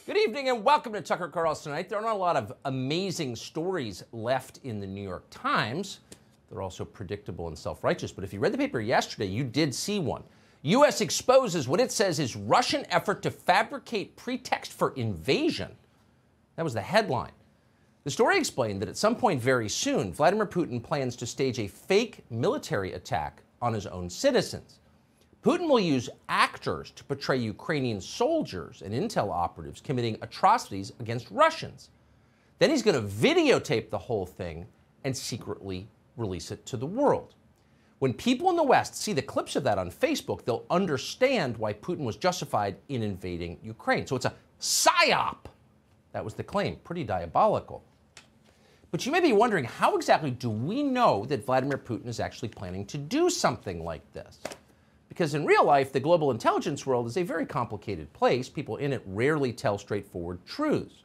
Good evening and welcome to Tucker Carlson Tonight. There are not a lot of amazing stories left in the New York Times. They're also predictable and self-righteous, but if you read the paper yesterday, you did see one. U.S. exposes what it says is Russian effort to fabricate pretext for invasion. That was the headline. The story explained that at some point very soon, Vladimir Putin plans to stage a fake military attack on his own citizens. Putin will use actors to portray Ukrainian soldiers and intel operatives committing atrocities against Russians. Then he's going to videotape the whole thing and secretly release it to the world. When people in the West see the clips of that on Facebook, they'll understand why Putin was justified in invading Ukraine. So it's a psyop. That was the claim. Pretty diabolical. But you may be wondering, how exactly do we know that Vladimir Putin is actually planning to do something like this? Because in real life, the global intelligence world is a very complicated place. People in it rarely tell straightforward truths.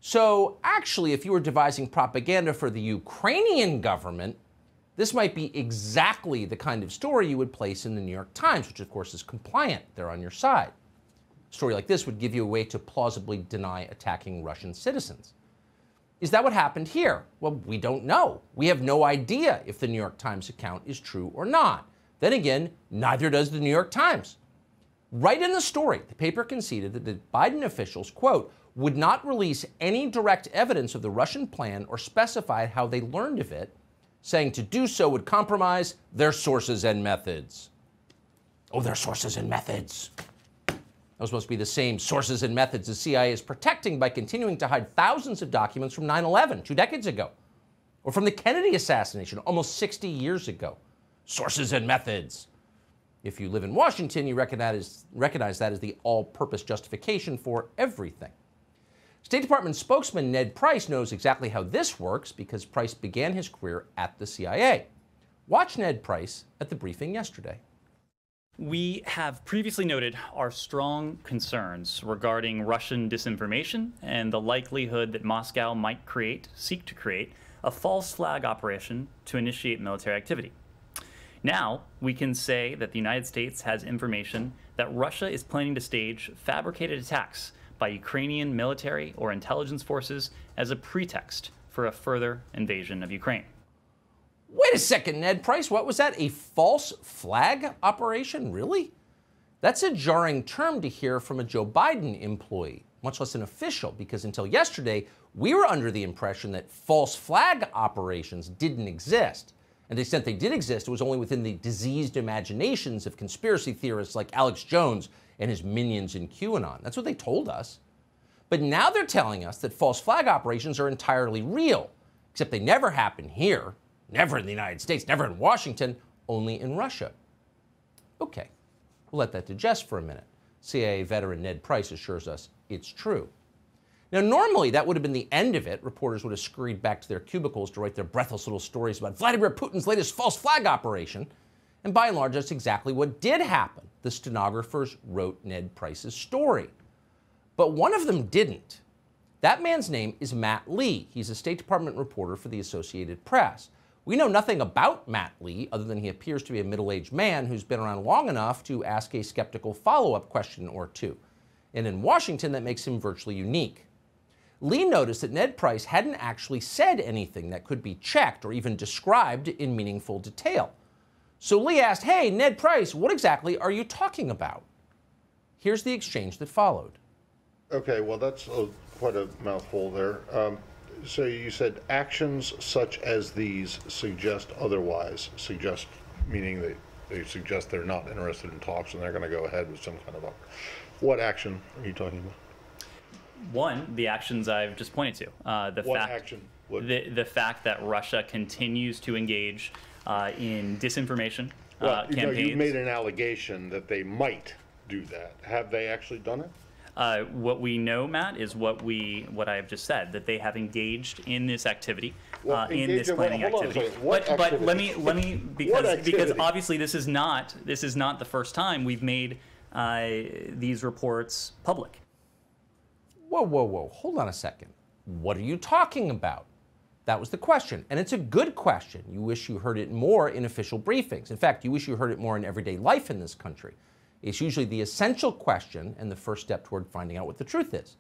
So actually, if you were devising propaganda for the Ukrainian government, this might be exactly the kind of story you would place in the New York Times, which of course is compliant. They're on your side. A story like this would give you a way to plausibly deny attacking Russian citizens. Is that what happened here? Well, we don't know. We have no idea if the New York Times account is true or not. Then again, neither does the New York Times. Right in the story, the paper conceded that the Biden officials, quote, would not release any direct evidence of the Russian plan or specified how they learned of it, saying to do so would compromise their sources and methods. Oh, their sources and methods. Those are supposed to be the same sources and methods the CIA is protecting by continuing to hide thousands of documents from 9/11, 2 decades ago, or from the Kennedy assassination almost 60 years ago. Sources and methods. If you live in Washington, you recognize that as the all-purpose justification for everything. State Department spokesman Ned Price knows exactly how this works because Price began his career at the CIA. Watch Ned Price at the briefing yesterday. We have previously noted our strong concerns regarding Russian disinformation and the likelihood that Moscow might seek to create, a false flag operation to initiate military activity. Now, we can say that the United States has information that Russia is planning to stage fabricated attacks by Ukrainian military or intelligence forces as a pretext for a further invasion of Ukraine. Wait a second, Ned Price, what was that? A false flag operation? Really? That's a jarring term to hear from a Joe Biden employee, much less an official, because until yesterday, we were under the impression that false flag operations didn't exist. And to the extent they did exist, it was only within the diseased imaginations of conspiracy theorists like Alex Jones and his minions in QAnon. That's what they told us. But now they're telling us that false flag operations are entirely real, except they never happen here, never in the United States, never in Washington, only in Russia. Okay, we'll let that digest for a minute. CIA veteran Ned Price assures us it's true. Now, normally that would have been the end of it. Reporters would have scurried back to their cubicles to write their breathless little stories about Vladimir Putin's latest false flag operation. And by and large, that's exactly what did happen. The stenographers wrote Ned Price's story. But one of them didn't. That man's name is Matt Lee. He's a State Department reporter for the Associated Press. We know nothing about Matt Lee other than he appears to be a middle-aged man who's been around long enough to ask a skeptical follow-up question or two. And in Washington, that makes him virtually unique. Lee noticed that Ned Price hadn't actually said anything that could be checked or even described in meaningful detail. So Lee asked, hey, Ned Price, what exactly are you talking about? Here's the exchange that followed. Okay, well, that's quite a mouthful there. So you said actions such as these suggest otherwise, suggest meaning they suggest they're not interested in talks and they're going to go ahead with some kind of what action are you talking about? One, the actions I've just pointed to. The fact that Russia continues to engage in disinformation campaigns. You made an allegation that they might do that. Have they actually done it? What we know, Matt, is what I've just said, that they have engaged in this activity, in this planning activity. But let me because obviously this is not the first time we've made these reports public. Whoa. Hold on a second. What are you talking about? That was the question. And it's a good question. You wish you heard it more in official briefings. In fact, you wish you heard it more in everyday life in this country. It's usually the essential question and the first step toward finding out what the truth is.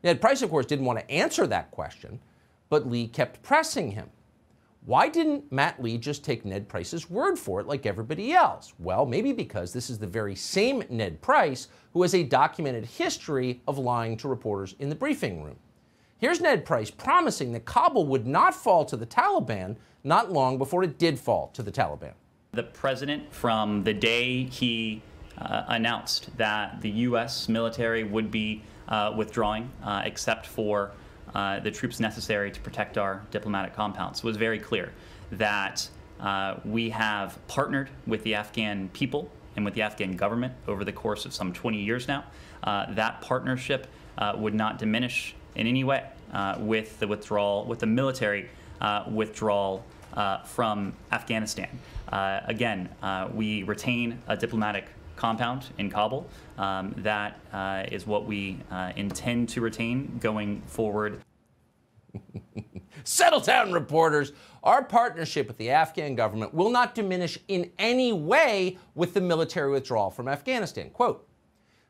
Ned Price, of course, didn't want to answer that question, but Lee kept pressing him. Why didn't Matt Lee just take Ned Price's word for it like everybody else? Well, maybe because this is the very same Ned Price who has a documented history of lying to reporters in the briefing room. Here's Ned Price promising that Kabul would not fall to the Taliban not long before it did fall to the Taliban. The president, from the day he announced that the U.S. military would be withdrawing, except for the troops necessary to protect our diplomatic compounds, was very clear that we have partnered with the Afghan people and with the Afghan government over the course of some 20 years now. That partnership would not diminish in any way with the withdrawal, with the military withdrawal from Afghanistan. Again, we retain a diplomatic compound in Kabul. That is what we intend to retain going forward. Settle down, reporters. Our partnership with the Afghan government will not diminish in any way with the military withdrawal from Afghanistan. Quote.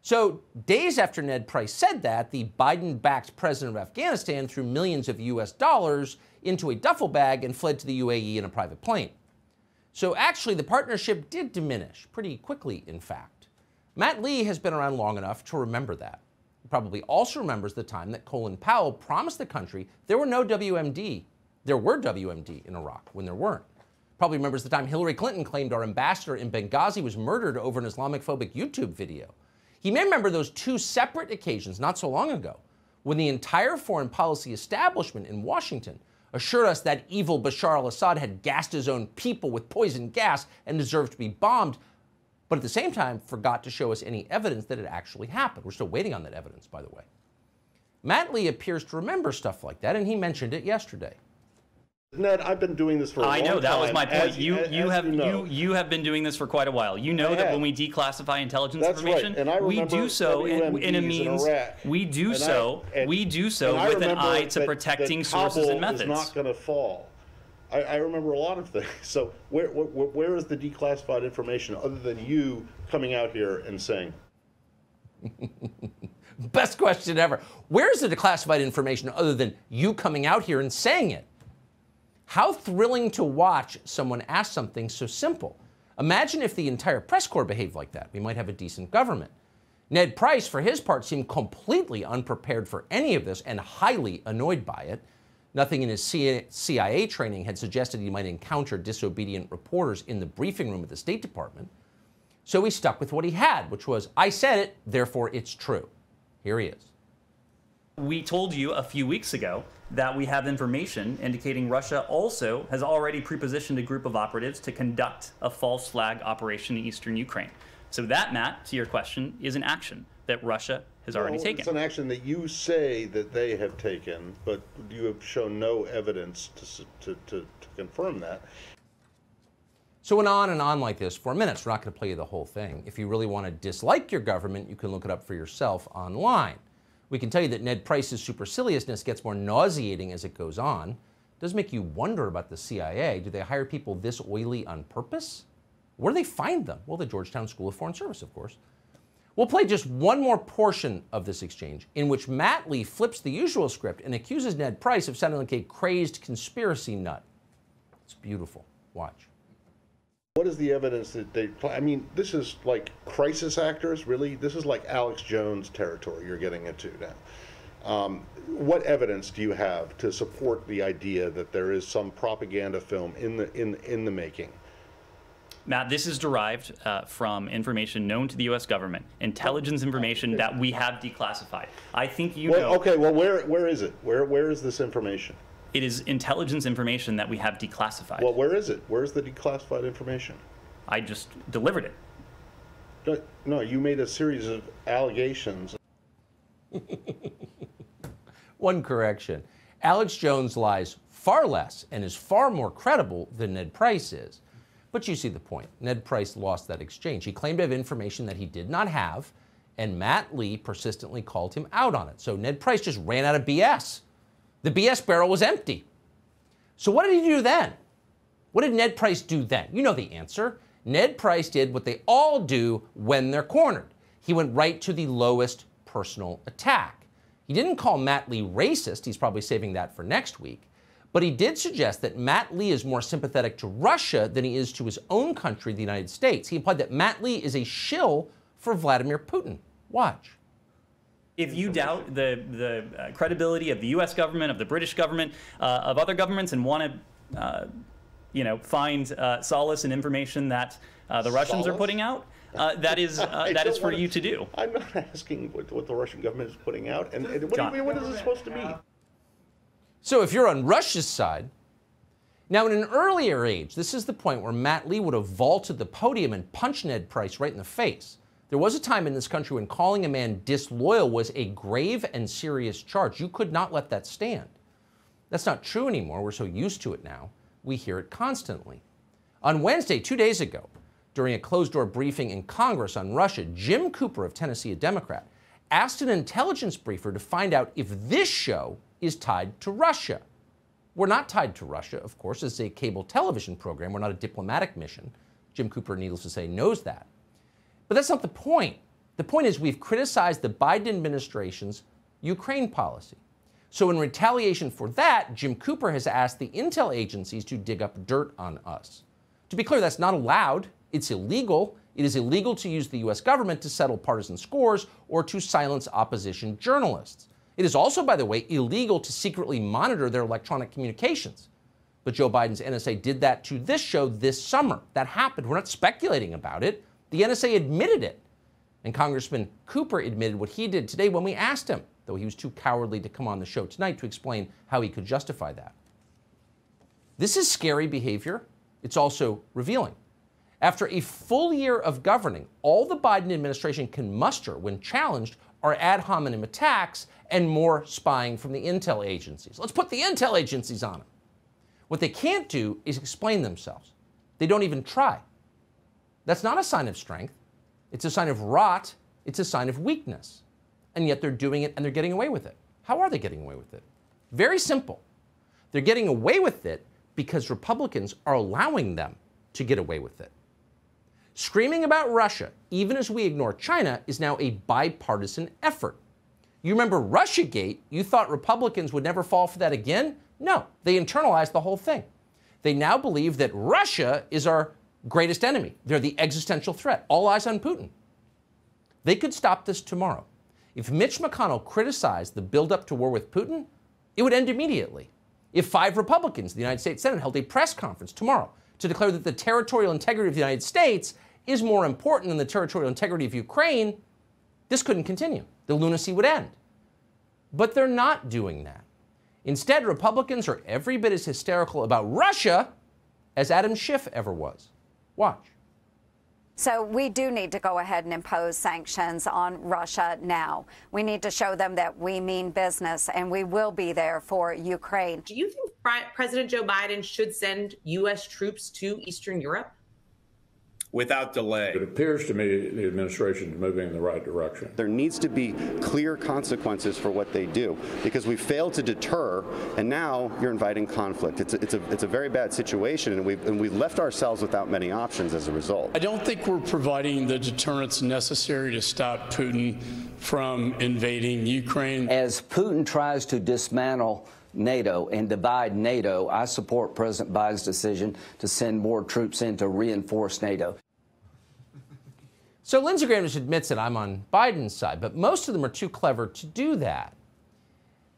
So, days after Ned Price said that, the Biden-backed president of Afghanistan threw millions of US dollars into a duffel bag and fled to the UAE in a private plane. So actually, the partnership did diminish pretty quickly, in fact. Matt Lee has been around long enough to remember that. He probably also remembers the time that Colin Powell promised the country there were no WMD. There were WMD in Iraq when there weren't. Probably remembers the time Hillary Clinton claimed our ambassador in Benghazi was murdered over an Islamophobic YouTube video. He may remember those two separate occasions not so long ago, when the entire foreign policy establishment in Washington assured us that evil Bashar al-Assad had gassed his own people with poison gas and deserved to be bombed, but at the same time forgot to show us any evidence that it actually happened. We're still waiting on that evidence, by the way. Matt Lee appears to remember stuff like that, and he mentioned it yesterday. Ned, I've been doing this for a long time. I know, that was my point. As You have been doing this for quite a while. You know that when we declassify intelligence information, right. And I we do so in a means. We do so with an eye to protecting sources and methods. Kabul is not going to fall. I remember a lot of things. So where is the declassified information other than you coming out here and saying? Best question ever. Where is the declassified information other than you coming out here and saying it? How thrilling to watch someone ask something so simple. Imagine if the entire press corps behaved like that. We might have a decent government. Ned Price, for his part, seemed completely unprepared for any of this and highly annoyed by it. Nothing in his CIA training had suggested he might encounter disobedient reporters in the briefing room at the State Department. So he stuck with what he had, which was, I said it, therefore it's true. Here he is. We told you a few weeks ago that we have information indicating Russia also has already prepositioned a group of operatives to conduct a false flag operation in eastern Ukraine. So that, Matt, to your question, is an action that Russia has already taken. It's an action that you say that they have taken, but you have shown no evidence to confirm that. So it went on and on like this for minutes. We're not going to play you the whole thing. If you really want to dislike your government, you can look it up for yourself online. We can tell you that Ned Price's superciliousness gets more nauseating as it goes on. It does make you wonder about the CIA. Do they hire people this oily on purpose? Where do they find them? Well, the Georgetown School of Foreign Service, of course. We'll play just one more portion of this exchange in which Matt Lee flips the usual script and accuses Ned Price of sounding like a crazed conspiracy nut. It's beautiful. Watch. What is the evidence that they play? I mean, this is like crisis actors, really? This is like Alex Jones territory you're getting into now. What evidence do you have to support the idea that there is some propaganda film in the making? Matt, this is derived from information known to the U.S. government, intelligence information that we have declassified. I think you know. Okay, well, where is it? Where is this information? It is intelligence information that we have declassified. Well, where is it? Where's the declassified information? I just delivered it. No, you made a series of allegations. One correction. Alex Jones lies far less and is far more credible than Ned Price is. But you see the point. Ned Price lost that exchange. He claimed to have information that he did not have, and Matt Lee persistently called him out on it. So Ned Price just ran out of BS. The BS barrel was empty. So what did he do then? What did Ned Price do then? You know the answer. Ned Price did what they all do when they're cornered. He went right to the lowest personal attack. He didn't call Matt Lee racist. He's probably saving that for next week. But he did suggest that Matt Lee is more sympathetic to Russia than he is to his own country, the United States. He implied that Matt Lee is a shill for Vladimir Putin. Watch. If you doubt the credibility of the U.S. government, of the British government, of other governments, and want to, find solace in information that the Russians are putting out, that is for you to do. I'm not asking what the Russian government is putting out, and what is it supposed to be? So if you're on Russia's side, now in an earlier age, this is the point where Matt Lee would have vaulted the podium and punched Ned Price right in the face. There was a time in this country when calling a man disloyal was a grave and serious charge. You could not let that stand. That's not true anymore. We're so used to it now. We hear it constantly. On Wednesday, 2 days ago, during a closed-door briefing in Congress on Russia, Jim Cooper of Tennessee, a Democrat, asked an intelligence briefer to find out if this show is tied to Russia. We're not tied to Russia, of course. It's a cable television program. We're not a diplomatic mission. Jim Cooper, needless to say, knows that. But that's not the point. The point is we've criticized the Biden administration's Ukraine policy. So in retaliation for that, Jim Cooper has asked the intel agencies to dig up dirt on us. To be clear, that's not allowed. It's illegal. It is illegal to use the U.S. government to settle partisan scores or to silence opposition journalists. It is also, by the way, illegal to secretly monitor their electronic communications. But Joe Biden's NSA did that to this show this summer. That happened. We're not speculating about it. The NSA admitted it. And Congressman Cooper admitted what he did today when we asked him, though he was too cowardly to come on the show tonight to explain how he could justify that. This is scary behavior. It's also revealing. After a full year of governing, all the Biden administration can muster when challenged are ad hominem attacks and more spying from the intel agencies. Let's put the intel agencies on them. What they can't do is explain themselves. They don't even try. That's not a sign of strength. It's a sign of rot. It's a sign of weakness. And yet they're doing it and they're getting away with it. How are they getting away with it? Very simple. They're getting away with it because Republicans are allowing them to get away with it. Screaming about Russia, even as we ignore China, is now a bipartisan effort. You remember Russiagate? You thought Republicans would never fall for that again? No, they internalized the whole thing. They now believe that Russia is our greatest enemy. They're the existential threat. All eyes on Putin. They could stop this tomorrow. If Mitch McConnell criticized the buildup to war with Putin, it would end immediately. If 5 Republicans in the United States Senate held a press conference tomorrow to declare that the territorial integrity of the United States is more important than the territorial integrity of Ukraine, this couldn't continue. The lunacy would end. But they're not doing that. Instead, Republicans are every bit as hysterical about Russia as Adam Schiff ever was. Watch. So we do need to go ahead and impose sanctions on Russia now. We need to show them that we mean business and we will be there for Ukraine. Do you think President Joe Biden should send U.S. troops to Eastern Europe? Without delay. It appears to me the administration is moving in the right direction. There needs to be clear consequences for what they do, because we failed to deter, and now you're inviting conflict. It's a very bad situation, and we've left ourselves without many options as a result. I don't think we're providing the deterrents necessary to stop Putin from invading Ukraine. As Putin tries to dismantle NATO and divide NATO, I support President Biden's decision to send more troops in to reinforce NATO. So Lindsey Graham just admits that I'm on Biden's side, but most of them are too clever to do that.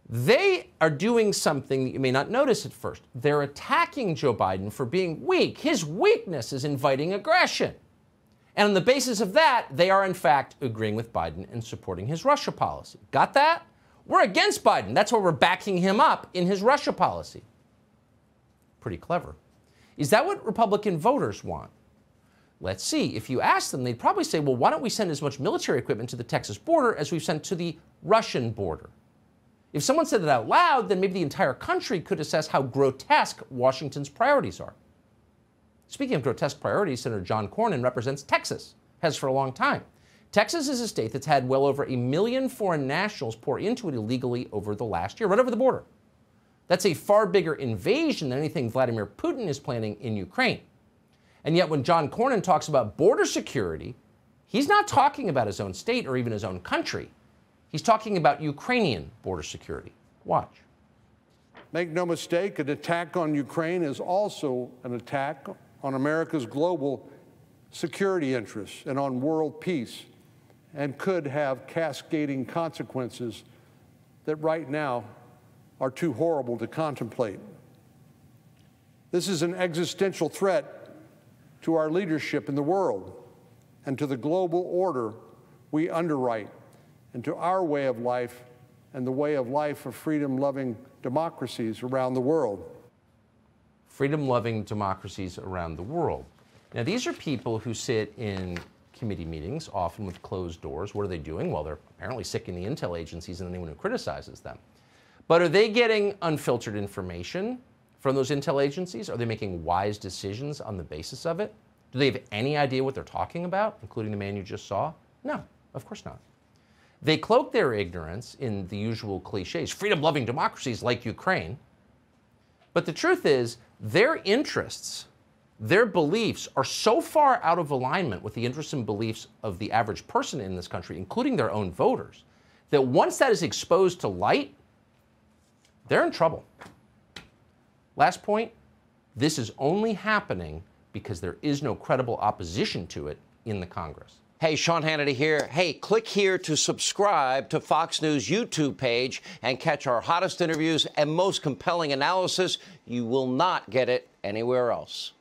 They are doing something that you may not notice at first. They're attacking Joe Biden for being weak. His weakness is inviting aggression. And on the basis of that, they are in fact agreeing with Biden and supporting his Russia policy. Got that? We're against Biden. That's why we're backing him up in his Russia policy. Pretty clever. Is that what Republican voters want? Let's see. If you ask them, they'd probably say, well, why don't we send as much military equipment to the Texas border as we've sent to the Russian border? If someone said that out loud, then maybe the entire country could assess how grotesque Washington's priorities are. Speaking of grotesque priorities, Senator John Cornyn represents Texas, has for a long time. Texas is a state that's had well over 1 million foreign nationals pour into it illegally over the last year, right over the border. That's a far bigger invasion than anything Vladimir Putin is planning in Ukraine. And yet when John Cornyn talks about border security, he's not talking about his own state or even his own country. He's talking about Ukrainian border security. Watch. Make no mistake, an attack on Ukraine is also an attack on America's global security interests and on world peace, and could have cascading consequences that right now are too horrible to contemplate. This is an existential threat to our leadership in the world and to the global order we underwrite, and to our way of life and the way of life of freedom-loving democracies around the world. Freedom-loving democracies around the world. Now, these are people who sit in committee meetings, often with closed doors. What are they doing? Well, they're apparently sicking the intel agencies and anyone who criticizes them. But are they getting unfiltered information from those intel agencies? Are they making wise decisions on the basis of it? Do they have any idea what they're talking about, including the man you just saw? No, of course not. They cloak their ignorance in the usual cliches, freedom-loving democracies like Ukraine. But the truth is, their interests, their beliefs are so far out of alignment with the interests and beliefs of the average person in this country, including their own voters, that once that is exposed to light, they're in trouble. Last point, this is only happening because there is no credible opposition to it in the Congress. Hey, Sean Hannity here. Hey, click here to subscribe to Fox News YouTube page and catch our hottest interviews and most compelling analysis. You will not get it anywhere else.